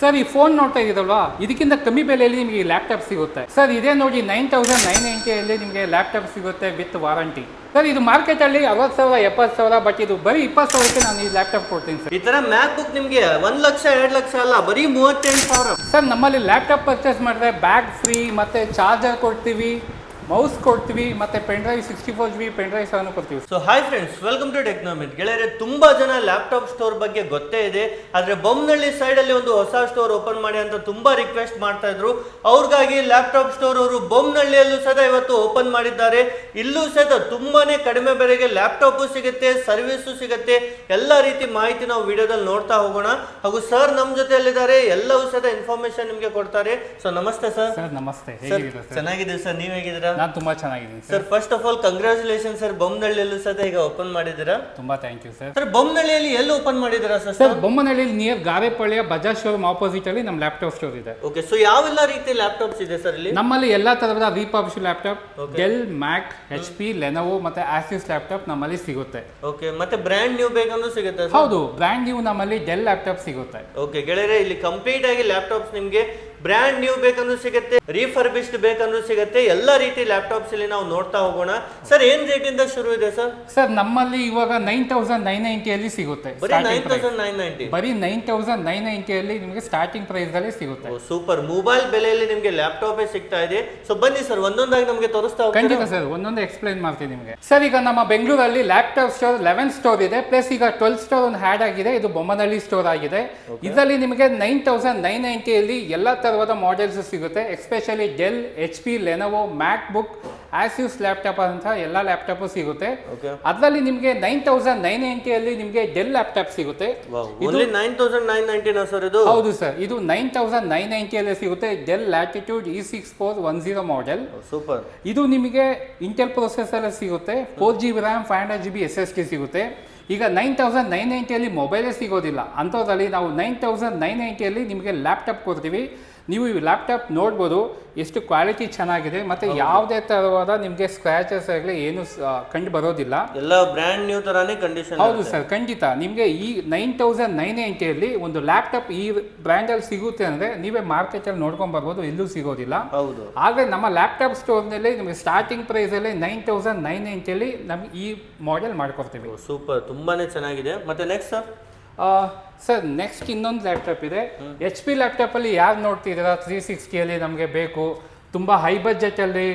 Sir ಈ phone ನೋಡ್ತಾ ಇದ್ದೀರಲ್ವಾ, ಇದಕ್ಕಿಂತ ಕಮ್ಮಿ ಬೆಲೆಯಲ್ಲಿ ನಿಮಗೆ ಲ್ಯಾಪ್ಟಾಪ್ ಸಿಗುತ್ತೆ ಸರ್. ಇದೇ ನೋಡಿ 9990 ನಿಮಗೆ ಲ್ಯಾಪ್ಟಾಪ್ ಸಿಗುತ್ತೆ ವಿತ್ ವಾರಂಟಿ ಸರ್. ಇದು ಮಾರ್ಕೆಟಲ್ಲಿ 60,000 70,000, ಬಟ್ ಇದು ಬರೀ 20,000ಕ್ಕೆ ನಾನು ಈ ಲ್ಯಾಪ್ಟಾಪ್ ಕೊಡ್ತೀನಿ ಸರ್. ಈ ತರ ಮ್ಯಾಕ್ ಬುಕ್ ನಿಮಗೆ 1 ಲಕ್ಷ 2 ಲಕ್ಷ ಅಲ್ಲ, ಬರೀ 38,000 ಸರ್. ನಮ್ಮಲ್ಲಿ ಲ್ಯಾಪ್ಟಾಪ್ ಪರ್ಚೇಸ್ ಮಾಡಿದ್ರೆ ಬ್ಯಾಗ್ ಫ್ರೀ, ಮತ್ತೆ ಚಾರ್ಜರ್ ಕೊಡ್ತೀವಿ, ಮೌಸ್ ಕೊಡ್ತೀವಿ, ಮತ್ತೆ pen drive 64 GB pen drive ಸಹ ಕೊಡ್ತೀವಿ. So hi friends, welcome to Technomit. ಗೆಳೆಯರೆ, ತುಂಬಾ ಜನ ಲ್ಯಾಪ್ಟಾಪ್ ಸ್ಟೋರ್ ಬಗ್ಗೆ ಗೊತ್ತೇ ಇದೆ, ಆದ್ರೆ ಬೊಮ್ಮನಹಳ್ಳಿ ಸೈಡ್ ಅಲ್ಲಿ ಒಂದು ಹೊಸ ಸ್ಟೋರ್ ಓಪನ್ ಮಾಡಿ ಅಂತ ತುಂಬಾ ರಿಕ್ವೆಸ್ಟ್ ಮಾಡ್ತಾ ಇದ್ರು. ಅವ್ರಿಗಾಗಿ ಲ್ಯಾಪ್ಟಾಪ್ ಸ್ಟೋರ್ ಅವರು ಬೊಮ್ಮನಹಳ್ಳಿಯಲ್ಲೂ ಸಹ ಇವತ್ತು ಓಪನ್ ಮಾಡಿದ್ದಾರೆ. ಇಲ್ಲೂ ಸಹ ತುಂಬಾನೇ ಕಡಿಮೆ ಬೆಲೆಗೆ ಲ್ಯಾಪ್ಟಾಪ್ ಸಿಗುತ್ತೆ, ಸರ್ವಿಸ್ ಸಿಗುತ್ತೆ, ಎಲ್ಲ ರೀತಿ ಮಾಹಿತಿ ನಾವು ವಿಡಿಯೋದಲ್ಲಿ ನೋಡ್ತಾ ಹೋಗೋಣ. ಹಾಗೂ ಸರ್ ನಮ್ಮ ಜೊತೆಯಲ್ಲಿದ್ದಾರೆ, ಎಲ್ಲವೂ ಸಹ ಇನ್ಫಾರ್ಮೇಶನ್ ನಿಮಗೆ ಕೊಡ್ತಾರೆ. ಸೊ ನಮಸ್ತೆ ಸರ್. ಸರ್ ನಮಸ್ತೆ, ಚೆನ್ನಾಗಿದೆ ಸರ್, ನೀವ್ ಹೇಗಿದ್ದೀರಾ? ನಾನು ತುಂಬಾ ಚೆನ್ನಾಗಿದ್ದೀನಿ sir. First of all congratulation sir, ಬೊಮ್ಮನಹಳ್ಳಿಯಲ್ಲೂ ಸಹ ಈಗ ಓಪನ್ ಮಾಡಿದ್ದೀರಾ. ತುಂಬಾ ಥ್ಯಾಂಕ್ ಯು ಸರ್. ಸರ್ ಬೊಮ್ಮನಹಳ್ಳಿಯಲ್ಲಿ ಎಲ್ಲಿ ಓಪನ್ ಮಾಡಿದ್ದೀರಾ ಸರ್? ಸರ್ ಬೊಮ್ಮನಹಳ್ಳಿ ನಿಯರ್ ಗಾರೆಪಳ್ಳಿಯ ಬಜಾಜ್ ಶೋರೂಮ್ ಆಪೋಸಿಟ್ ಅಲ್ಲಿ ನಮ್ಮ ಲ್ಯಾಪ್ಟಾಪ್ ಸ್ಟೋರ್ ಇದೆ. ಓಕೆ, ಸೊ ಯಾವೆಲ್ಲ ರೀತಿ ಲ್ಯಾಪ್ಟಾಪ್ಸ್ ಇದೆ ಸರ್ ಇಲ್ಲಿ? ನಮ್ಮಲ್ಲಿ ಎಲ್ಲಾ ತರಹದ republish laptop, Dell, Mac, HP, Lenovo ಮತ್ತೆ ಆಸಿಸ್ ಲ್ಯಾಪ್ಟಾಪ್ ನಮ್ಮಲ್ಲಿ ಸಿಗುತ್ತೆ. ಓಕೆ, ಮತ್ತೆ ಬ್ರ್ಯಾಂಡ್ ನ್ಯೂ ಬೇಕಂದ್ರೂ ಸಿಗುತ್ತೆ? ಹೌದು, ಬ್ರ್ಯಾಂಡ್ ನ್ಯೂ ನಮ್ಮಲ್ಲಿ ಡೆಲ್ ಲ್ಯಾಪ್ಟಾಪ್ ಸಿಗುತ್ತೆ. ಓಕೆ ಗೆಳೆಯರೆ, ಇಲ್ಲಿ ಕಂಪ್ಲೀಟ್ ಆಗಿ ಲ್ಯಾಪ್ಟಾಪ್ಸ್ ನಿಮಗೆ ಬ್ರ್ಯಾಂಡ್ ನ್ಯೂ ಬೇಕಂದ್ರೂ ಸಿಗುತ್ತೆ, ರೀಫರ್ಬಿಶ್ಡ್ ಬೇಕಂದ್ರೂ ಸಿಗುತ್ತೆ, ಎಲ್ಲ ರೀತಿ ಲ್ಯಾಪ್ಟಾಪ್ಸ್ ಇಲ್ಲಿ ನಾವು ನೋಡ್ತಾ ಹೋಗೋಣ. ಸರ್ ಏನ್ ರೇಟ್ ಇಂದ ಶುರು ಇದೆ ಸರ್? ಸರ್ ನಮ್ಮಲ್ಲಿ ಇವಾಗ 9990 ಅಲ್ಲಿ ಸಿಗುತ್ತೆ. ಬರೀ 9990? ಬರೀ 9990 ಅಲ್ಲಿ ನಿಮಗೆ ಸ್ಟಾರ್ಟಿಂಗ್ ಪ್ರೈಸ್ ಅಲ್ಲಿ ಸಿಗುತ್ತೆ. ಸೂಪರ್, ಮೊಬೈಲ್ ಬೆಲೆಯಲ್ಲಿ ನಿಮಗೆ ಲ್ಯಾಪ್ಟಾಪ್ ಸಿಗ್ತಾ ಇದೆ. ಸೊ ಬನ್ನಿ ಸರ್, ಒಂದೊಂದಾಗಿ ನಮಗೆ ತೋರಿಸ್ತಾ ಹೋಗ್ತೀರಾ? ಖಂಡಿತ ಸರ್, ಒಂದೊಂದು ಎಕ್ಸ್ಪ್ಲೈನ್ ಮಾಡ್ತೀನಿ ನಿಮಗೆ. ಸರ್ ಈಗ ನಮ್ಮ ಬೆಂಗಳೂರಲ್ಲಿ ಲ್ಯಾಪ್ಟಾಪ್ ಸ್ಟೋರ್ 11 ಸ್ಟೋರ್ ಇದೆ, ಪ್ಲಸ್ ಈಗ 12 ಸ್ಟೋರ್ ಒಂದು ಹ್ಯಾಡ್ ಆಗಿದೆ. ಇದು ಬೊಮ್ಮನಹಳ್ಳಿ ಸ್ಟೋರ್ ಆಗಿದೆ. ಇದರಲ್ಲಿ ನಿಮಗೆ 9990 ಅಲ್ಲಿ ಎಲ್ಲ ತರಹದ ಮಾಡೆಲ್ಸ್ ಸಿಗುತ್ತೆ. ಎಸ್ಪೆಷಲಿ ಡೆಲ್, HP, ಲೆನೋವೋ, ಮ್ಯಾಕ್ ಬುಕ್, ಆಸಿಸ್ ಲ್ಯಾಪ್ಟಾಪ್ ಅಂತ ಎಲ್ಲ ಲ್ಯಾಪ್ಟಾಪ್ ಸಿಗುತ್ತೆ. ಅದರಲ್ಲಿ ನಿಮಗೆ 9990 ಅಲ್ಲಿ ನಿಮಗೆ ಡೆಲ್ ಲ್ಯಾಪ್ಟಾಪ್ ಸಿಗುತ್ತೆ. ಇದು 9990 ಸರ್? ಇದು ಹೌದು ಸರ್, ಇದು 9990 ಅಲ್ಲಿ ಸಿಗುತ್ತೆ. Del latitude E6410 model. Super. ಇದು ನಿಮಗೆ ಇಂಟೆಲ್ ಪ್ರೊಸೆಸರ್ ಸಿಗುತ್ತೆ. 4GB RAM 500GB SSD ಸಿಗುತ್ತೆ. ಈಗ 9990 ಅಲ್ಲಿ ಮೊಬೈಲೇ ಸಿಗೋದಿಲ್ಲ, ಅಂಥದ್ರಲ್ಲಿ ನಾವು 9990 ಅಲ್ಲಿ ನಿಮಗೆ ಲ್ಯಾಪ್ಟಾಪ್ ಕೊಡ್ತೀವಿ. ನೀವು ಈ ಲ್ಯಾಪ್ಟಾಪ್ ನೋಡ್ಬೋದು ಎಷ್ಟು ಕ್ವಾಲಿಟಿ ಚೆನ್ನಾಗಿದೆ, ಮತ್ತೆ ಯಾವುದೇ ತರವಾದ ನಿಮಗೆ ಸ್ಕ್ರಾಚಸ್ ಆಗಲಿ ಏನು ಕಂಡು ಬರೋದಿಲ್ಲ. ಎಲ್ಲ ಬ್ರ್ಯಾಂಡ್ ನ್ಯೂ ತರಾನೇ ಕಂಡೀಷನ್. ಹೌದು ಸರ್, ಖಂಡಿತ. ನಿಮಗೆ ಈ 9990 ಅಲ್ಲಿ ಒಂದು ಲ್ಯಾಪ್ಟಾಪ್ ಈ ಬ್ರ್ಯಾಂಡ್ ಅಲ್ಲಿ ಸಿಗುತ್ತೆ ಅಂದ್ರೆ ನೀವೇ ಮಾರ್ಕೆಟ್ ಅಲ್ಲಿ ನೋಡ್ಕೊಂಡ್ ಬರ್ಬೋದು, ಎಲ್ಲೂ ಸಿಗೋದಿಲ್ಲ. ಹೌದು. ಆದ್ರೆ ನಮ್ಮ ಲ್ಯಾಪ್ಟಾಪ್ ಸ್ಟೋರ್ನಲ್ಲಿ ನಿಮಗೆ ಸ್ಟಾರ್ಟಿಂಗ್ ಪ್ರೈಸ್ ಅಲ್ಲಿ 9990 ಅಲ್ಲಿ ನಮ್ಗೆ ಈ ಮಾಡೆಲ್ ಮಾಡ್ಕೊಡ್ತೀವಿ. ಸೂಪರ್, ತುಂಬಾನೇ ಚೆನ್ನಾಗಿದೆ. ಮತ್ತೆ ನೆಕ್ಸ್ಟ್ ಸರ್? ಸರ್ ನೆಕ್ಸ್ಟ್ ಇನ್ನೊಂದು ಲ್ಯಾಪ್ಟಾಪ್ ಇದೆ. HP ಲ್ಯಾಪ್ಟಾಪಲ್ಲಿ ಯಾರು ನೋಡ್ತಿದ್ದೀರಾ 360 ಅಲ್ಲಿ ನಮಗೆ ಬೇಕು, ತುಂಬ ಹೈ ಬಜೆಟಲ್ಲಿ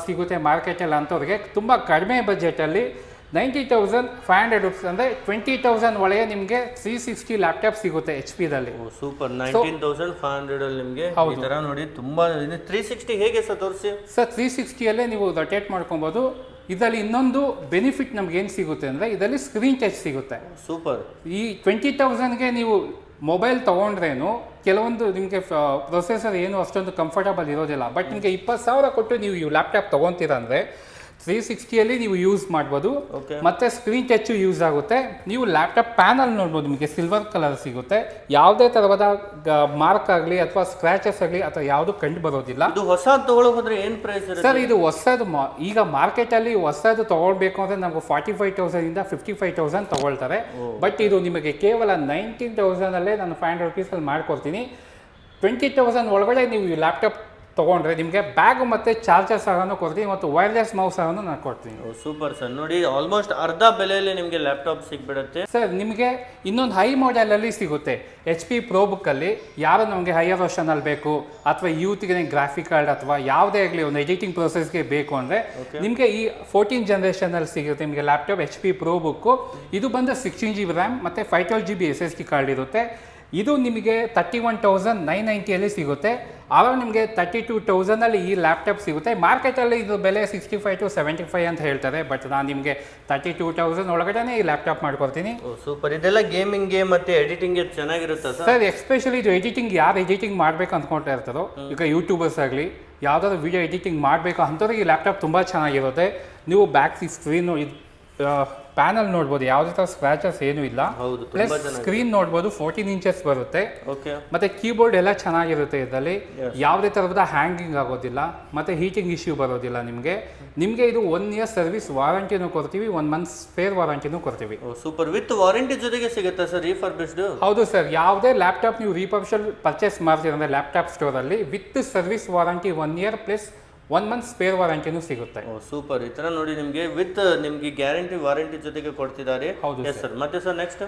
ಸಿಗುತ್ತೆ ಮಾರ್ಕೆಟಲ್ಲಿ ಅಂಥವ್ರಿಗೆ. ತುಂಬ ಕಡಿಮೆ ಬಜೆಟಲ್ಲಿ 90,500 ರೂಪೀಸ್ ಅಂದರೆ 20,000 ಒಳಗೆ ನಿಮಗೆ 360 ಲ್ಯಾಪ್ಟಾಪ್ ಸಿಗುತ್ತೆ HP-ದಲ್ಲಿ. ಸೂಪರ್, 19,500 ಅಲ್ಲಿ ನಿಮಗೆ ಈ ಥರ ನೋಡಿ ತುಂಬ 360 ಹೇಗೆ ಸರ್ ತೋರಿಸಿ? ಸರ್ 360 ನೀವು ರೊಟೇಟ್ ಮಾಡ್ಕೊಬೋದು. ಇದರಲ್ಲಿ ಇನ್ನೊಂದು ಬೆನಿಫಿಟ್ ನಮ್ಗೆ ಏನು ಸಿಗುತ್ತೆ ಅಂದರೆ ಇದರಲ್ಲಿ ಸ್ಕ್ರೀನ್ ಟಚ್ ಸಿಗುತ್ತೆ. ಸೂಪರ್. ಈ 20,000ಗೆ ನೀವು ಮೊಬೈಲ್ ತೊಗೊಂಡ್ರೇನು ಕೆಲವೊಂದು ನಿಮಗೆ ಪ್ರೊಸೆಸರ್ ಏನು ಅಷ್ಟೊಂದು ಕಂಫರ್ಟಬಲ್ ಇರೋದಿಲ್ಲ, ಬಟ್ ನಿಮಗೆ 20,000 ಕೊಟ್ಟು ನೀವು ಈ ಲ್ಯಾಪ್ಟಾಪ್ ತೊಗೊತೀರ ಅಂದರೆ 360 ಅಲ್ಲಿ ನೀವು ಯೂಸ್ ಮಾಡ್ಬೋದು. ಮತ್ತೆ ಸ್ಕ್ರೀನ್ ಟಚ್ ಯೂಸ್ ಆಗುತ್ತೆ. ನೀವು ಲ್ಯಾಪ್ಟಾಪ್ ಪ್ಯಾನಲ್ ನೋಡ್ಬೋದು, ನಿಮಗೆ ಸಿಲ್ವರ್ ಕಲರ್ ಸಿಗುತ್ತೆ. ಯಾವುದೇ ತರವಾದ ಮಾರ್ಕ್ ಆಗಲಿ ಅಥವಾ ಸ್ಕ್ರಾಚಸ್ ಆಗಲಿ ಅಥವಾ ಯಾವುದು ಕಂಡು ಬರೋದಿಲ್ಲ. ಇದು ಹೊಸ ತಗೊಳ್ಳೋದ್ರೆ ಏನು ಪ್ರೈಸ್ ಸರ್? ಇದು ಹೊಸದು ಈಗ ಮಾರ್ಕೆಟಲ್ಲಿ ಹೊಸದು ತಗೊಳ್ಬೇಕು ಅಂದರೆ ನಮ್ಗೆ 45,000 ಇಂದ 55,000 ತಗೊಳ್ತಾರೆ. ಬಟ್ ಇದು ನಿಮಗೆ ಕೇವಲ 19,000 ಅಲ್ಲೇ ನಾನು 500 ರೂಪೀಸಲ್ಲಿ ಮಾಡ್ಕೊಡ್ತೀನಿ. 20,000 ಒಳಗಡೆ ನೀವು ಈ ಲ್ಯಾಪ್ಟಾಪ್ ತೊಗೊಂಡ್ರೆ ನಿಮಗೆ ಬ್ಯಾಗ್ ಮತ್ತು ಚಾರ್ಜರ್ ಸಹ ಕೊಡ್ತೀನಿ, ಮತ್ತು ವೈರ್ಲೆಸ್ ಮೌಸ್ ಸಹ ನಾನು ಕೊಡ್ತೀನಿ. ಸೂಪರ್ ಸರ್, ನೋಡಿ ಆಲ್ಮೋಸ್ಟ್ ಅರ್ಧ ಬೆಲೆಯಲ್ಲಿ ನಿಮಗೆ ಲ್ಯಾಪ್ಟಾಪ್ ಸಿಗ್ಬಿಡುತ್ತೆ. ಸರ್ ನಿಮಗೆ ಇನ್ನೊಂದು ಹೈ ಮಾಡೆಲಲ್ಲಿ ಸಿಗುತ್ತೆ. HP ProBook-ಅಲ್ಲಿ ಯಾರು ನಮಗೆ ಹೈಯರ್ ವರ್ಷನಲ್ಲಿ ಬೇಕು ಅಥವಾ ಯೂತ್ಗೆ ಗ್ರಾಫಿಕ್ ಕಾರ್ಡ್ ಅಥವಾ ಯಾವುದೇ ಆಗಲಿ ಒಂದು ಎಡಿಟಿಂಗ್ ಪ್ರೊಸೆಸ್ಗೆ ಬೇಕು ಅಂದರೆ ನಿಮಗೆ ಈ 14 ಜನರೇಷನಲ್ಲಿ ಸಿಗುತ್ತೆ ನಿಮಗೆ ಲ್ಯಾಪ್ಟಾಪ್ HP ProBook. ಇದು ಬಂದು 16GB RAM ಮತ್ತು 512GB SSD ಕಾರ್ಡ್ ಇರುತ್ತೆ. ಇದು ನಿಮಗೆ 31,990 ಅಲ್ಲಿ ಸಿಗುತ್ತೆ. ಆವಾಗ ನಿಮಗೆ 32,000 ಅಲ್ಲಿ ಈ ಲ್ಯಾಪ್ಟಾಪ್ ಸಿಗುತ್ತೆ. ಮಾರ್ಕೆಟಲ್ಲಿ ಇದು ಬೆಲೆ 65 to 75 ಅಂತ ಹೇಳ್ತಾರೆ, ಬಟ್ ನಾನು ನಿಮಗೆ 32,000 ಒಳಗಡೆ ಈ ಲ್ಯಾಪ್ಟಾಪ್ ಮಾಡ್ಕೊಡ್ತೀನಿ. ಸೂಪರ್. ಇದೆಲ್ಲ ಗೇಮಿಂಗ್ಗೆ ಮತ್ತೆ ಎಡಿಟಿಂಗ್ಗೆ ಚೆನ್ನಾಗಿರುತ್ತೆ ಸರ್. ಎಸ್ಪೆಷಲಿ ಇದು ಎಡಿಟಿಂಗ್ ಯಾರು ಎಡಿಟಿಂಗ್ ಮಾಡಬೇಕು ಅಂದ್ಕೊಳ್ತಾ ಇರ್ತಾರೋ, ಈಗ ಯೂಟ್ಯೂಬರ್ಸ್ ಆಗಲಿ ಯಾವುದಾದ್ರು ವಿಡಿಯೋ ಎಡಿಟಿಂಗ್ ಮಾಡಬೇಕು ಅಂಥವ್ರಿಗೆ ಈ ಲ್ಯಾಪ್ಟಾಪ್ ತುಂಬ ಚೆನ್ನಾಗಿರುತ್ತೆ. ನೀವು ಬ್ಯಾಕ್ ಸ್ಕ್ರೀನು ಪ್ಯಾನಲ್ ನೋಡ್ಬೋದು, ಯಾವುದೇ ಥರ ಸ್ಕ್ರಾಚಸ್ ಏನೂ ಇಲ್ಲ. ಹೌದು, ಪ್ಲಸ್ ಸ್ಕ್ರೀನ್ ನೋಡ್ಬೋದು 14 ಇಂಚಸ್ ಬರುತ್ತೆ. ಓಕೆ, ಮತ್ತೆ ಕೀಬೋರ್ಡ್ ಎಲ್ಲ ಚೆನ್ನಾಗಿರುತ್ತೆ. ಇದರಲ್ಲಿ ಯಾವುದೇ ಥರದ ಹ್ಯಾಂಗಿಂಗ್ ಆಗೋದಿಲ್ಲ, ಮತ್ತೆ ಹೀಟಿಂಗ್ ಇಶ್ಯೂ ಬರೋದಿಲ್ಲ. ನಿಮಗೆ ಇದು 1 ಇಯರ್ ಸರ್ವಿಸ್ ವಾರಂಟಿನೂ ಕೊಡ್ತೀವಿ, 1 ಮಂತ್ ಸ್ಪೇರ್ ವಾರಂಟಿನೂ ಕೊಡ್ತೀವಿ. ಸೂಪರ್. ವಿತ್ ವಾರಂಟಿ ಜೊತೆಗೆ ಸಿಗುತ್ತೆ ಸರ್ ರೀಫರ್ಬಿಶ್ಡ್? ಹೌದು ಸರ್, ಯಾವುದೇ ಲ್ಯಾಪ್ಟಾಪ್ ನೀವು ರೀಪರ್ಬಿಶ್ಡ್ ಪರ್ಚೇಸ್ ಮಾಡ್ತೀರಂದ್ರೆ ಲ್ಯಾಪ್ಟಾಪ್ ಸ್ಟೋರಲ್ಲಿ with service warranty 1 year plus 1 month spare ವಾರಂಟಿನೂ ಸಿಗುತ್ತೆ. ಸೂಪರ್. ಈ ತರ ನೋಡಿ ನಿಮಗೆ ವಿತ್ ನಿಮಗೆ ಗ್ಯಾರಂಟಿ ವಾರಂಟಿ ಜೊತೆಗೆ ಕೊಡ್ತಿದ್ದಾರೆ. ಹೌದು ಸರ್. ಮತ್ತೆ ಸರ್ ನೆಕ್ಸ್ಟ್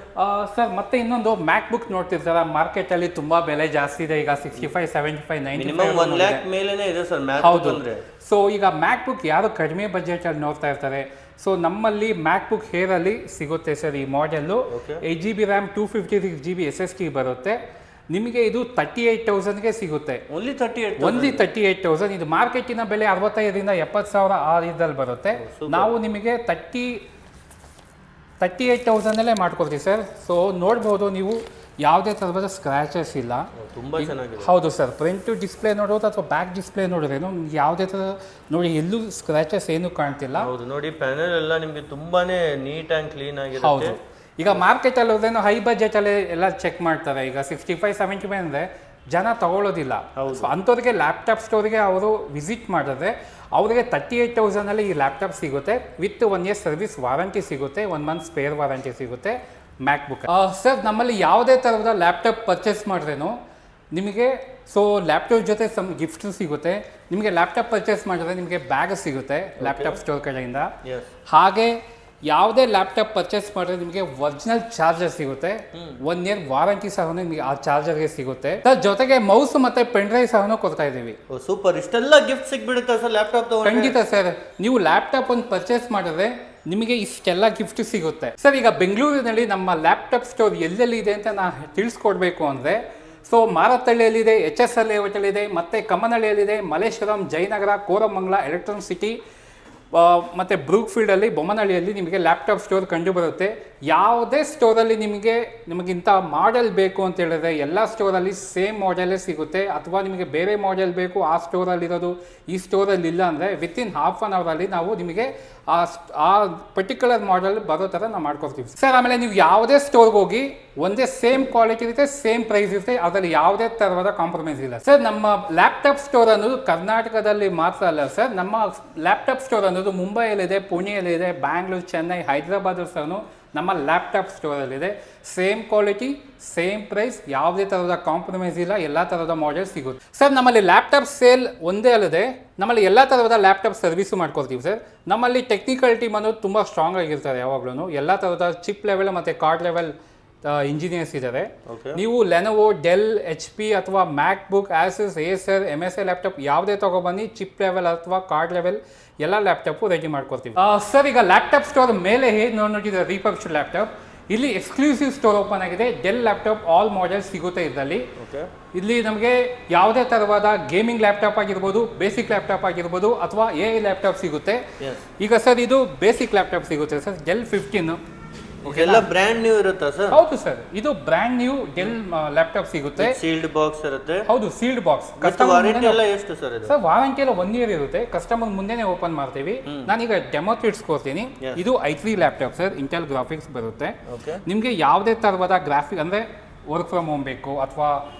ಸರ್ ಮತ್ತೆ ಇನ್ನೊಂದು ಮ್ಯಾಕ್ ಬುಕ್ ನೋಡ್ತಿರ್ತಾರ, ಮಾರ್ಕೆಟ್ ಅಲ್ಲಿ ತುಂಬಾ ಬೆಲೆ ಜಾಸ್ತಿ ಇದೆ ಈಗ. 65, 75, 95 ಮಿನಿಮಮ್ 1 ಲ್ಯಾಕ್ ಮೇಲೇನೆ ಇದೆ ಸರ್ ಮ್ಯಾಕ್ ಬುಕ್ ಅಂದ್ರೆ. ಸೊ ಈಗ ಮ್ಯಾಕ್ ಬುಕ್ ಯಾರು ಕಡಿಮೆ ಬಜೆಟ್ ಅಲ್ಲಿ ನೋಡ್ತಾ ಇರ್ತಾರೆ, ಸೊ ನಮ್ಮಲ್ಲಿ ಮ್ಯಾಕ್ ಬುಕ್ ಹೇರ್ ಅಲ್ಲಿ ಸಿಗುತ್ತೆ ಸರ್. ಈ model 8GB RAM 256GB SSD ಬರುತ್ತೆ. ನಿಮಗೆ ಇದು 38,000ಗೆ ಸಿಗುತ್ತೆ. ಓನ್ಲಿ 38,000. ಇದು ಮಾರ್ಕೆಟಿನ ಬೆಲೆ 65,000 ರಿಂದ 70,000 ಆ ಇದ್ರಲ್ಲಿ ಬರುತ್ತೆ. ನಾವು ನಿಮಗೆ 38,000 ಮಾಡ್ಕೊಡ್ತೀವಿ ಸರ್. ಸೊ ನೋಡ್ಬೋದು ನೀವು, ಯಾವುದೇ ಥರದ ಸ್ಕ್ರಾಚಸ್ ಇಲ್ಲ. ತುಂಬಾ ಚೆನ್ನಾಗಿದೆ. ಹೌದು ಸರ್, ಫ್ರಂಟ್ ಡಿಸ್ಪ್ಲೇ ನೋಡೋದು ಅಥವಾ ಬ್ಯಾಕ್ ಡಿಸ್ಪ್ಲೇ ನೋಡಿದ್ರೇನು ಯಾವುದೇ ಥರ ನೋಡಿ ಎಲ್ಲೂ ಸ್ಕ್ರಾಚಸ್ ಏನು ಕಾಣ್ತಿಲ್ಲ. ಹೌದು ನೋಡಿ, ಪ್ಯಾನೆಲ್ ಎಲ್ಲ ನಿಮಗೆ ತುಂಬಾನೇ ನೀಟ್ ಆ್ಯಂಡ್ ಕ್ಲೀನ್ ಆಗಿದೆ. ಹೌದು. ಈಗ ಮಾರ್ಕೆಟಲ್ಲಿ ಹೋದ್ರೇನು ಹೈ ಬಜೆಟಲ್ಲಿ ಎಲ್ಲ ಚೆಕ್ ಮಾಡ್ತಾರೆ. ಈಗ 65, 75 ಅಂದರೆ ಜನ ತಗೊಳ್ಳೋದಿಲ್ಲ. ಸೊ ಅಂಥವ್ರಿಗೆ ಲ್ಯಾಪ್ಟಾಪ್ ಸ್ಟೋರಿಗೆ ಅವರು ವಿಸಿಟ್ ಮಾಡಿದ್ರೆ ಅವರಿಗೆ 38,000 ಈ ಲ್ಯಾಪ್ಟಾಪ್ ಸಿಗುತ್ತೆ. ವಿತ್ 1 ಇಯರ್ ಸರ್ವಿಸ್ ವಾರಂಟಿ ಸಿಗುತ್ತೆ, 1 ಮಂತ್ ಸ್ಪೇರ್ ವಾರಂಟಿ ಸಿಗುತ್ತೆ ಮ್ಯಾಕ್ ಬುಕ್. ಸರ್ ನಮ್ಮಲ್ಲಿ ಯಾವುದೇ ಥರದ ಲ್ಯಾಪ್ಟಾಪ್ ಪರ್ಚೇಸ್ ಮಾಡಿದ್ರೇನು ನಿಮಗೆ ಲ್ಯಾಪ್ಟಾಪ್ ಜೊತೆ ಸಮ್ ಗಿಫ್ಟ್ ಸಿಗುತ್ತೆ. ನಿಮಗೆ ಲ್ಯಾಪ್ಟಾಪ್ ಪರ್ಚೇಸ್ ಮಾಡಿದ್ರೆ ನಿಮಗೆ ಬ್ಯಾಗ್ ಸಿಗುತ್ತೆ ಲ್ಯಾಪ್ಟಾಪ್ ಸ್ಟೋರ್ ಕಡೆಯಿಂದ. ಹಾಗೆ ಯಾವುದೇ ಲ್ಯಾಪ್ಟಾಪ್ ಪರ್ಚೇಸ್ ಮಾಡಿದ್ರೆ ನಿಮಗೆ ಒರಿಜಿನಲ್ ಚಾರ್ಜರ್ ಸಿಗುತ್ತೆ. 1 ಇಯರ್ ವಾರಂಟಿ ಸಹ ನಿಮಗೆ ಆ ಚಾರ್ಜರ್ಗೆ ಸಿಗುತ್ತೆ. ಜೊತೆಗೆ ಮೌಸ್ ಮತ್ತೆ ಪೆನ್ ಡ್ರೈವ್ ಸಹ ಕೊಡ್ತಾ ಇದ್ದೀವಿ. ಸೂಪರ್. ಇಷ್ಟೆಲ್ಲ ಗಿಫ್ಟ್ ಸಿಗ್ಬಿಡುತ್ತೆ ಸರ್ ಲ್ಯಾಪ್ಟಾಪ್? ಖಂಡಿತ ಸರ್, ನೀವು ಲ್ಯಾಪ್ಟಾಪ್ ಒಂದು ಪರ್ಚೇಸ್ ಮಾಡಿದ್ರೆ ನಿಮಗೆ ಇಷ್ಟೆಲ್ಲ ಗಿಫ್ಟ್ ಸಿಗುತ್ತೆ ಸರ್. ಈಗ ಬೆಂಗಳೂರಿನಲ್ಲಿ ನಮ್ಮ ಲ್ಯಾಪ್ಟಾಪ್ ಸ್ಟೋರ್ ಎಲ್ಲೆಲ್ಲಿ ಇದೆ ಅಂತ ನಾನು ತಿಳಿಸ್ಕೊಡ್ಬೇಕು ಅಂದರೆ, ಮಾರತ್ತಳ್ಳಿಯಲ್ಲಿದೆ, HSL ಲೇಔಟಲ್ಲಿದೆ, ಮತ್ತು ಕಮ್ಮನಹಳ್ಳಿಯಲ್ಲಿದೆ, ಮಲ್ಲೇಶ್ವರಂ, ಜಯನಗರ, ಕೋರಮಂಗಲ, ಎಲೆಕ್ಟ್ರಾನಿಕ್ ಸಿಟಿ ಮತ್ತು ಬ್ರೂಕ್ ಫೀಲ್ಡಲ್ಲಿ, ಬೊಮ್ಮನಹಳ್ಳಿಯಲ್ಲಿ ನಿಮಗೆ ಲ್ಯಾಪ್ಟಾಪ್ ಸ್ಟೋರ್ ಕಂಡು ಬರುತ್ತೆ. ಯಾವುದೇ ಸ್ಟೋರಲ್ಲಿ ನಿಮಗಿಂತ ಮಾಡೆಲ್ ಬೇಕು ಅಂತ ಹೇಳಿದ್ರೆ ಎಲ್ಲ ಸ್ಟೋರಲ್ಲಿ ಸೇಮ್ ಮಾಡೆಲೇ ಸಿಗುತ್ತೆ. ಅಥವಾ ನಿಮಗೆ ಬೇರೆ ಮಾಡೆಲ್ ಬೇಕು, ಆ ಸ್ಟೋರಲ್ಲಿರೋದು ಈ ಸ್ಟೋರಲ್ಲಿ ಇಲ್ಲ ಅಂದರೆ ವಿತಿನ್ ಹಾಫ್ ಆನ್ ಅವರಲ್ಲಿ ನಾವು ನಿಮಗೆ ಆ ಪರ್ಟಿಕ್ಯುಲರ್ ಮಾಡೆಲ್ ಬರೋ ಥರ ನಾವು ಮಾಡ್ಕೊಡ್ತೀವಿ ಸರ್. ಆಮೇಲೆ ನೀವು ಯಾವುದೇ ಸ್ಟೋರ್ಗೆ ಹೋಗಿ ಒಂದೇ ಸೇಮ್ ಕ್ವಾಲಿಟಿ ಇರುತ್ತೆ, ಸೇಮ್ ಪ್ರೈಸ್ ಇರುತ್ತೆ, ಅದರಲ್ಲಿ ಯಾವುದೇ ಥರದ ಕಾಂಪ್ರಮೈಸ್ ಇಲ್ಲ ಸರ್. ನಮ್ಮ ಲ್ಯಾಪ್ಟಾಪ್ ಸ್ಟೋರ್ ಅನ್ನೋದು ಕರ್ನಾಟಕದಲ್ಲಿ ಮಾತ್ರ ಅಲ್ಲ ಸರ್. ನಮ್ಮ ಲ್ಯಾಪ್ಟಾಪ್ ಸ್ಟೋರ್ ಅನ್ನೋದು ಮುಂಬೈಯಲ್ಲಿದೆ, ಪುಣೆಯಲ್ಲಿದೆ, ಬ್ಯಾಂಗ್ಳೂರು, ಚೆನ್ನೈ, ಹೈದರಾಬಾದ್ ಸಹ ನಮ್ಮ ಲ್ಯಾಪ್ಟಾಪ್ ಸ್ಟೋರಲ್ಲಿದೆ. ಸೇಮ್ ಕ್ವಾಲಿಟಿ, ಸೇಮ್ ಪ್ರೈಸ್, ಯಾವುದೇ ಥರದ ಕಾಂಪ್ರಮೈಸ್ ಇಲ್ಲ, ಎಲ್ಲ ಥರದ ಮಾಡೆಲ್ ಸಿಗುತ್ತೆ ಸರ್. ನಮ್ಮಲ್ಲಿ ಲ್ಯಾಪ್ಟಾಪ್ ಸೇಲ್ ಒಂದೇ ಅಲ್ಲದೆ ನಮ್ಮಲ್ಲಿ ಎಲ್ಲ ಥರದ ಲ್ಯಾಪ್ಟಾಪ್ ಸರ್ವಿಸು ಮಾಡ್ಕೊಡ್ತೀವಿ ಸರ್. ನಮ್ಮಲ್ಲಿ ಟೆಕ್ನಿಕಲ್ ಟೀಮ್ ಅನ್ನೋದು ತುಂಬ ಸ್ಟ್ರಾಂಗ್ ಆಗಿರ್ತಾರೆ ಯಾವಾಗಲೂ. ಎಲ್ಲ ಥರದ ಚಿಪ್ ಲೆವೆಲ್ ಮತ್ತು ಕಾರ್ಡ್ ಲೆವೆಲ್ ಇಂಜಿನಿಯರ್ಸ್ ಇದ್ದಾರೆ. ನೀವು ಲೆನೋವೋ, ಡೆಲ್, HP ಅಥವಾ MacBook, Asus, Acer, MSI laptop ಯಾವುದೇ ತಗೊಬನ್ನಿ, ಚಿಪ್ ಲೆವೆಲ್ ಅಥವಾ ಕಾರ್ಡ್ ಲೆವೆಲ್ ಎಲ್ಲ ಲ್ಯಾಪ್ಟಾಪು ರೆಡಿ ಮಾಡ್ಕೊಡ್ತೀವಿ ಸರ್. ಈಗ ಲ್ಯಾಪ್ಟಾಪ್ ಸ್ಟೋರ್ ಮೇಲೆ ಹೇಗೆ ನೋಡಿದ್ರೆ ರೀಪರ್ಬಿಶ್ಡ್ ಲ್ಯಾಪ್ಟಾಪ್, ಇಲ್ಲಿ ಎಕ್ಸ್ಕ್ಲೂಸಿವ್ ಸ್ಟೋರ್ ಓಪನ್ ಆಗಿದೆ. ಡೆಲ್ ಲ್ಯಾಪ್ಟಾಪ್ ಆಲ್ ಮಾಡೆಲ್ಸ್ ಸಿಗುತ್ತೆ ಇದರಲ್ಲಿ. ಇಲ್ಲಿ ನಮಗೆ ಯಾವುದೇ ಥರವಾದ ಗೇಮಿಂಗ್ ಲ್ಯಾಪ್ಟಾಪ್ ಆಗಿರ್ಬೋದು, ಬೇಸಿಕ್ ಲ್ಯಾಪ್ಟಾಪ್ ಆಗಿರ್ಬೋದು, ಅಥವಾ AI ಲ್ಯಾಪ್ಟಾಪ್ ಸಿಗುತ್ತೆ. ಈಗ ಸರ್ ಇದು ಬೇಸಿಕ್ ಲ್ಯಾಪ್ಟಾಪ್ ಸಿಗುತ್ತೆ ಸರ್, ಡೆಲ್ 15. ಎಲ್ಲ ಬ್ರ್ಯಾಂಡ್ ನ್ಯೂ ಇರುತ್ತಾ ಸರ್? ಹೌದು ಸರ್, ಇದು ಬ್ರ್ಯಾಂಡ್ ನ್ಯೂ ಡೆಲ್ ಲ್ಯಾಪ್ಟಾಪ್ ಸಿಗುತ್ತೆ. ಸೀಲ್ಡ್ ಬಾಕ್ಸ್ ಇರುತ್ತೆ? ಹೌದು, ಸೀಲ್ಡ್ ಬಾಕ್ಸ್. ವಾರಂಟಿ ಎಲ್ಲ ಎಷ್ಟು ಸರ್ ಇದು? ಸರ್ ವಾರಂಟಿ ಎಲ್ಲ 1 ಇಯರ್ ಇರುತ್ತೆ. ಕಸ್ಟಮರ್ ಮುಂದೆನೆ ಓಪನ್ ಮಾಡ್ತೀವಿ. ನಾನೀಗ ಡೆಮೋ ತಿಳಿಸ್ಕೊಡ್ತೀನಿ. ಇದು i3 laptop sir, Intel graphics ಬರುತ್ತೆ. ನಿಮಗೆ ಯಾವುದೇ ಥರದ ಗ್ರಾಫಿಕ್ ಅಂದರೆ ವರ್ಕ್ ಫ್ರಮ್ ಹೋಮ್ ಬೇಕು, ಅಥವಾ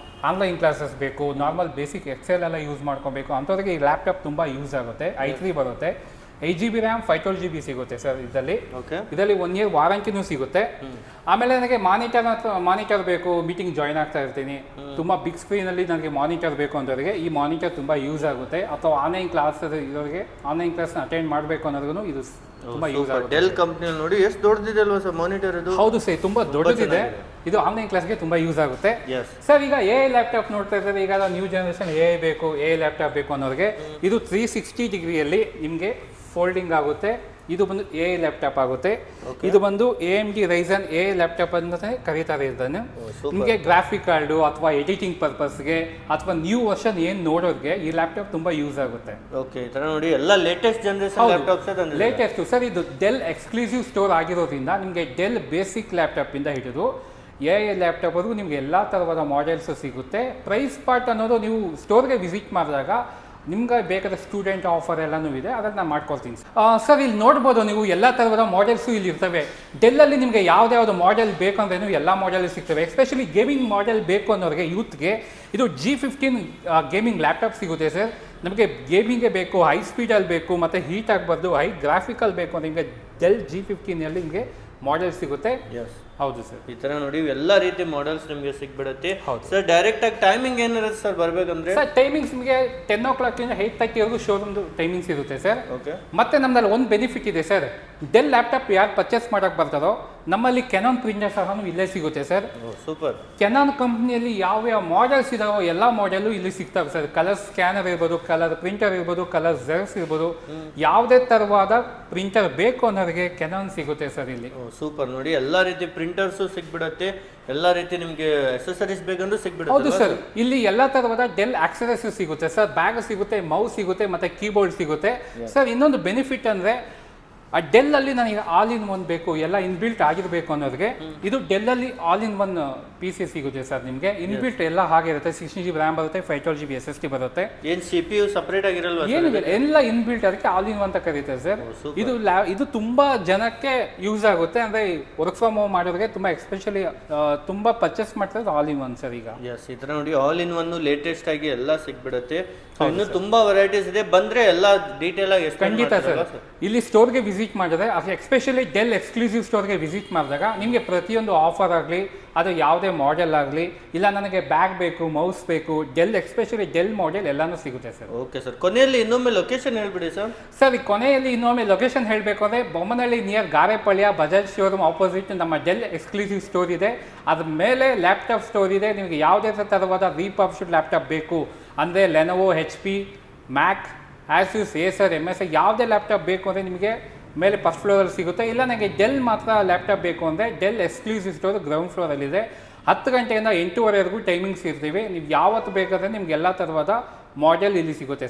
ಆನ್ಲೈನ್ ಕ್ಲಾಸಸ್ ಬೇಕು, ನಾರ್ಮಲ್ ಬೇಸಿಕ್ ಎಕ್ಸೆಲ್ ಎಲ್ಲ ಯೂಸ್ ಮಾಡ್ಕೋಬೇಕು ಅಂಥವ್ರಿಗೆ ಈ ಲ್ಯಾಪ್ಟಾಪ್ ತುಂಬ ಯೂಸ್ ಆಗುತ್ತೆ. i3 ಬರುತ್ತೆ. 8GB RAM 512GB ಸಿಗುತ್ತೆ ಸರ್ ಇದರಲ್ಲಿ. 1 ಇಯರ್ ವಾರಂಟಿನೂ ಸಿಗುತ್ತೆ. ಆಮೇಲೆ ನನಗೆ ಮಾನಿಟರ್ ಬೇಕು, ಮೀಟಿಂಗ್ ಜಾಯ್ನ್ ಆಗ್ತಾ ಇರ್ತೀನಿ, ತುಂಬ ಬಿಗ್ ಸ್ಕ್ರೀನಲ್ಲಿ ನನಗೆ ಮಾನಿಟರ್ ಬೇಕು ಅನ್ನೋರಿಗೆ ಈ ಮಾನಿಟರ್ ತುಂಬ ಯೂಸ್ ಆಗುತ್ತೆ. ಅಥವಾ ಆನ್ಲೈನ್ ಕ್ಲಾಸ್ ಇರೋರಿಗೆ ಆನ್ಲೈನ್ ಕ್ಲಾಸ್ನ ಅಟೆಂಡ್ ಮಾಡಬೇಕು ಅನ್ನೋದಕ್ಕೂ ಇದು ತುಂಬ ಯೂಸ್ ಆಗುತ್ತೆ. ಡೆಲ್ ಕಂಪ್ನಿಯಲ್ಲಿ ನೋಡಿ ಎಷ್ಟು ದೊಡ್ಡದಿದೆ ಅಲ್ವಾ ಸರ್ ಮಾನಿಟರ್ ಇದು? ಹೌದು ಸರ್, ತುಂಬ ದೊಡ್ಡದಿದೆ. ಇದು ಆನ್ಲೈನ್ ಕ್ಲಾಸ್ಗೆ ತುಂಬ ಯೂಸ್ ಆಗುತ್ತೆ ಸರ್. ಈಗ AI ಲ್ಯಾಪ್ಟಾಪ್ ನೋಡ್ತಾ ಇದ್ದಾರೆ. ಈಗ ನ್ಯೂ ಜನರೇಷನ್ AI ಬೇಕು, AI ಲ್ಯಾಪ್ಟಾಪ್ ಬೇಕು ಅನ್ನೋರಿಗೆ ಇದು 360 ಡಿಗ್ರಿಯಲ್ಲಿ ನಿಮಗೆ ಫೋಲ್ಡಿಂಗ್ ಆಗುತ್ತೆ. ಇದು ಬಂದು AI ಲ್ಯಾಪ್ಟಾಪ್ ಆಗುತ್ತೆ. ಇದು ಬಂದು AMD Ryzen AI ಲ್ಯಾಪ್ಟಾಪ್ ಅಂತ ಕರೀತಾರೆ ಇದನ್ನು. ನಿಮಗೆ ಗ್ರಾಫಿಕ್ ಕಾರ್ಡು ಅಥವಾ ಎಡಿಟಿಂಗ್ ಪರ್ಪಸ್ಗೆ ಅಥವಾ ನ್ಯೂ ವರ್ಷನ್ ಏನು ನೋಡೋರಿಗೆ ಈ ಲ್ಯಾಪ್ಟಾಪ್ ತುಂಬ ಯೂಸ್ ಆಗುತ್ತೆ. ಓಕೆ, ಈ ಥರ ನೋಡಿ ಎಲ್ಲ latest generation laptops latest sir. ಇದು ಡೆಲ್ ಎಕ್ಸ್ಕ್ಲೂಸಿವ್ ಸ್ಟೋರ್ ಆಗಿರೋದ್ರಿಂದ ನಿಮಗೆ ಡೆಲ್ ಬೇಸಿಕ್ ಲ್ಯಾಪ್ಟಾಪಿಂದ ಹಿಡಿದು AI ಲ್ಯಾಪ್ಟಾಪ್ವರೆಗೂ ನಿಮಗೆ ಎಲ್ಲ ಥರದ ಮಾಡೆಲ್ಸು ಸಿಗುತ್ತೆ. ಪ್ರೈಸ್ ಪಾರ್ಟ್ ಅನ್ನೋದು ನೀವು ಸ್ಟೋರ್ಗೆ ವಿಸಿಟ್ ಮಾಡಿದಾಗ ನಿಮ್ಗೆ ಬೇಕಾದ ಸ್ಟೂಡೆಂಟ್ ಆಫರ್ ಎಲ್ಲನೂ ಇದೆ, ಅದನ್ನು ನಾನು ಮಾಡ್ಕೊಳ್ತೀನಿ ಸರ್. ಇಲ್ಲಿ ನೋಡ್ಬೋದು ನೀವು ಎಲ್ಲ ಥರದ ಮಾಡೆಲ್ಸು ಇಲ್ಲಿ ಇರ್ತವೆ. ಡೆಲ್ಲಲ್ಲಿ ನಿಮಗೆ ಯಾವ್ದು ಮಾಡೆಲ್ ಬೇಕಂದ್ರೂ ಎಲ್ಲ ಮಾಡೆಲ್ ಸಿಗ್ತವೆ. ಎಸ್ಪೆಷಲಿ ಗೇಮಿಂಗ್ ಮಾಡೆಲ್ ಬೇಕು ಅನ್ನೋರಿಗೆ ಯೂತ್ಗೆ ಇದು G15 ಗೇಮಿಂಗ್ ಲ್ಯಾಪ್ಟಾಪ್ ಸಿಗುತ್ತೆ ಸರ್. ನಮಗೆ ಗೇಮಿಂಗ್ಗೆ ಬೇಕು, ಹೈ ಸ್ಪೀಡಲ್ಲಿ ಬೇಕು, ಮತ್ತು ಹೀಟ್ ಆಗಬಾರ್ದು, ಹೈ ಗ್ರಾಫಿಕಲ್ ಬೇಕು ಅಂತ ನಿಮಗೆ ಡೆಲ್ G15ನಲ್ಲಿ ನಿಮಗೆ ಮಾಡೆಲ್ ಸಿಗುತ್ತೆ. ಹೌದು ಸರ್. ಈ ತರ ನೋಡಿ ಎಲ್ಲ ರೀತಿ ಮಾಡೆಲ್ಸ್ ನಿಮಗೆ ಸಿಗ್ಬಿಡುತ್ತೆ ಸರ್. ಡೈರೆಕ್ಟ್ ಆಗಿ ಟೈಮಿಂಗ್ ಏನಿರುತ್ತೆ ಸರ್ ಬರ್ಬೇಕಂದ್ರೆ? ಸರ್ ಟೈಮಿಂಗ್ಸ್ ನಿಮಗೆ 10 o'clock ಇಂದ 8:30ವರೆಗೂ ಶೋರೂಮ್ದು ಟೈಮಿಂಗ್ಸ್ ಇರುತ್ತೆ ಸರ್. ಓಕೆ. ಮತ್ತೆ ನಮ್ಮಲ್ಲಿ ಒಂದು ಬೆನಿಫಿಟ್ ಇದೆ ಸರ್. ಡೆಲ್ ಲ್ಯಾಪ್ಟಾಪ್ ಯಾರು ಪರ್ಚೇಸ್ ಮಾಡೋಕೆ ಬರ್ತಾರೋ ನಮ್ಮಲ್ಲಿ ಕೆನಾನ್ ಪ್ರಿಂಟರ್ ಸಹ ಇಲ್ಲೇ ಸಿಗುತ್ತೆ ಸರ್. ಸೂಪರ್. ಕೆನಾನ್ ಕಂಪ್ನಿಯಲ್ಲಿ ಯಾವ ಮಾಡೆಲ್ಸ್ ಇದಾವೋ ಎಲ್ಲ ಮಾಡೆಲು ಇಲ್ಲಿ ಸಿಗ್ತವೆ ಸರ್. ಕಲರ್ ಸ್ಕ್ಯಾನರ್ ಇರ್ಬೋದು, ಕಲರ್ ಪ್ರಿಂಟರ್ ಇರ್ಬೋದು, ಕಲರ್ ಜೆರಾಕ್ಸ್ ಇರ್ಬೋದು, ಯಾವುದೇ ಥರವಾದ ಪ್ರಿಂಟರ್ ಬೇಕು ಅನ್ನೋರಿಗೆ ಕೆನಾನ್ ಸಿಗುತ್ತೆ ಸರ್ ಇಲ್ಲಿ. ಸೂಪರ್. ನೋಡಿ ಎಲ್ಲ ರೀತಿ ಪ್ರಿಂಟರ್ಸು ಸಿಗ್ಬಿಡತ್ತೆ, ಎಲ್ಲ ರೀತಿ ನಿಮಗೆ ಅಸೆಸರೀಸ್ ಬೇಕಂದ್ರೂ ಸಿಗ್ಬಿಡುತ್ತೆ. ಹೌದು ಸರ್. ಇಲ್ಲಿ ಎಲ್ಲ ತರವಾದ ಡೆಲ್ ಆಕ್ಸೆಸರೀಸ್ ಸಿಗುತ್ತೆ ಸರ್. ಬ್ಯಾಗ್ ಸಿಗುತ್ತೆ, ಮೌಸ್ ಸಿಗುತ್ತೆ, ಮತ್ತೆ ಕೀಬೋರ್ಡ್ ಸಿಗುತ್ತೆ ಸರ್. ಇನ್ನೊಂದು ಬೆನಿಫಿಟ್ ಅಂದ್ರೆ ಆ ಡೆಲ್ ಅಲ್ಲಿ ನನಗೆ ಆಲ್ ಇನ್ ಒನ್ ಬೇಕು, ಎಲ್ಲ ಇನ್ಬಿಲ್ಟ್ ಆಗಿರಬೇಕು ಅನ್ನೋರಿಗೆ ಇದು ಡೆಲ್ ಅಲ್ಲಿ ಆಲ್ ಇನ್ ಒನ್ PC ಸಿಗುತ್ತೆ ಸರ್. ನಿಮಗೆ ಇನ್ಬಿಲ್ಟ್ ಎಲ್ಲ ಹಾಗಿರುತ್ತೆ. 16GB RAM ಬರುತ್ತೆ, 512GB SSD ಬರುತ್ತೆ. ಏನ್ CPU ಸಪರೇಟ್ ಆಗಿರಲ್ವಾ? ಏನಿದೆ, ಎಲ್ಲ ಇನ್ಬಿಲ್ಟ್, ಅದಕ್ಕೆ ಆಲ್ ಇನ್ ಒನ್ ಅಂತ ಕರೀತಾರೆ ಸರ್. ಇದು ತುಂಬಾ ಜನಕ್ಕೆ ಯೂಸ್ ಆಗುತ್ತೆ. ಅಂದ್ರೆ ವರ್ಕ್ ಫ್ರಮ್ ಹೋಮ್ ಮಾಡೋರಿಗೆ ತುಂಬಾ ಎಸ್ಪೆಷಲಿ ತುಂಬಾ ಪರ್ಚೇಸ್ ಮಾಡ್ತಾರೆ ಆಲ್ ಇನ್ ಒನ್ ಸರ್. ಈಗ ಈ ತರ ನೋಡಿ ಆಲ್ ಇನ್ ಒನ್ ಲೇಟೆಸ್ಟ್ ಆಗಿ ಎಲ್ಲ ಸಿಗ್ಬಿಡುತ್ತೆ. ಇನ್ನು ತುಂಬಾ ವೆರೈಟೀಸ್ ಇದೆ, ಬಂದ್ರೆ ಎಲ್ಲ ಡೀಟೇಲ್ ಆಗಿ ಖಂಡಿತ ಸರ್. ಇಲ್ಲಿ ಸ್ಟೋರ್ಗೆ ವಿಸಿಟ್ ಮಾಡಿದ್ರೆ, ಎಸ್ಪೆಷಲಿ ಡೆಲ್ ಎಕ್ಸ್ಕ್ಲೂಸಿವ್ ಸ್ಟೋರ್ಗೆ ವಿಸಿಟ್ ಮಾಡಿದಾಗ ನಿಮಗೆ ಪ್ರತಿಯೊಂದು ಆಫರ್ ಆಗಲಿ, ಅದು ಯಾವುದೇ ಮಾಡೆಲ್ ಆಗಲಿ, ಇಲ್ಲ ನನಗೆ ಬ್ಯಾಗ್ ಬೇಕು, ಮೌಸ್ ಬೇಕು, ಡೆಲ್ ಎಸ್ಪೆಷಲಿ ಡೆಲ್ ಮಾಡೆಲ್ ಎಲ್ಲಾನು ಸಿಗುತ್ತೆ ಸರ್. Okay sir. ಕೊನೆಯಲ್ಲಿ ಇನ್ನೊಮ್ಮೆ ಲೊಕೇಶನ್ ಹೇಳ್ಬಿಡಿ ಸರ್. ಸರ್ ಈ ಕೊನೆಯಲ್ಲಿ ಇನ್ನೊಮ್ಮೆ ಲೊಕೇಶನ್ ಹೇಳಬೇಕು ಅಂದರೆ, Bommanahalli near Garepalya Bajaj showroom opposite ನಮ್ಮ ಡೆಲ್ ಎಕ್ಸ್ಕ್ಲೂಸಿವ್ ಸ್ಟೋರ್ ಇದೆ. ಅದ್ರ ಮೇಲೆ ಲ್ಯಾಪ್ಟಾಪ್ ಸ್ಟೋರ್ ಇದೆ. ನಿಮಗೆ ಯಾವುದೇ ಥರವಾದ ರೀಪಬ್ಲಿಷ್ಡ್ ಲ್ಯಾಪ್ಟಾಪ್ ಬೇಕು ಅಂದರೆ ಲೆನೋವೋ, HP, ಮ್ಯಾಕ್, ಆಸೂಸ್, ಏಸರ್, MSI ಯಾವುದೇ ಲ್ಯಾಪ್ಟಾಪ್ ಬೇಕು ಅಂದರೆ ನಿಮಗೆ ಮೇಲೆ ಫಸ್ಟ್ ಫ್ಲೋರಲ್ಲಿ ಸಿಗುತ್ತೆ. ಇಲ್ಲ ನನಗೆ ಡೆಲ್ ಮಾತ್ರ ಲ್ಯಾಪ್ಟಾಪ್ ಬೇಕು ಅಂದರೆ ಡೆಲ್ ಎಕ್ಸ್ಕ್ಲೂಸಿವ್ ಸ್ಟೋರ್ ಗ್ರೌಂಡ್ ಫ್ಲೋರಲ್ಲಿದೆ. 10 ಗಂಟೆಯಿಂದ 8:30ವರೆಗೂ ಟೈಮಿಂಗ್ಸ್ ಇರ್ತೀವಿ. ನೀವು ಯಾವತ್ತು ಬೇಕಾದರೆ ನಿಮ್ಗೆ ಎಲ್ಲ ಥರವಾದ ಮಾಡೆಲ್ ಇಲ್ಲಿ ಸಿಗುತ್ತೆ.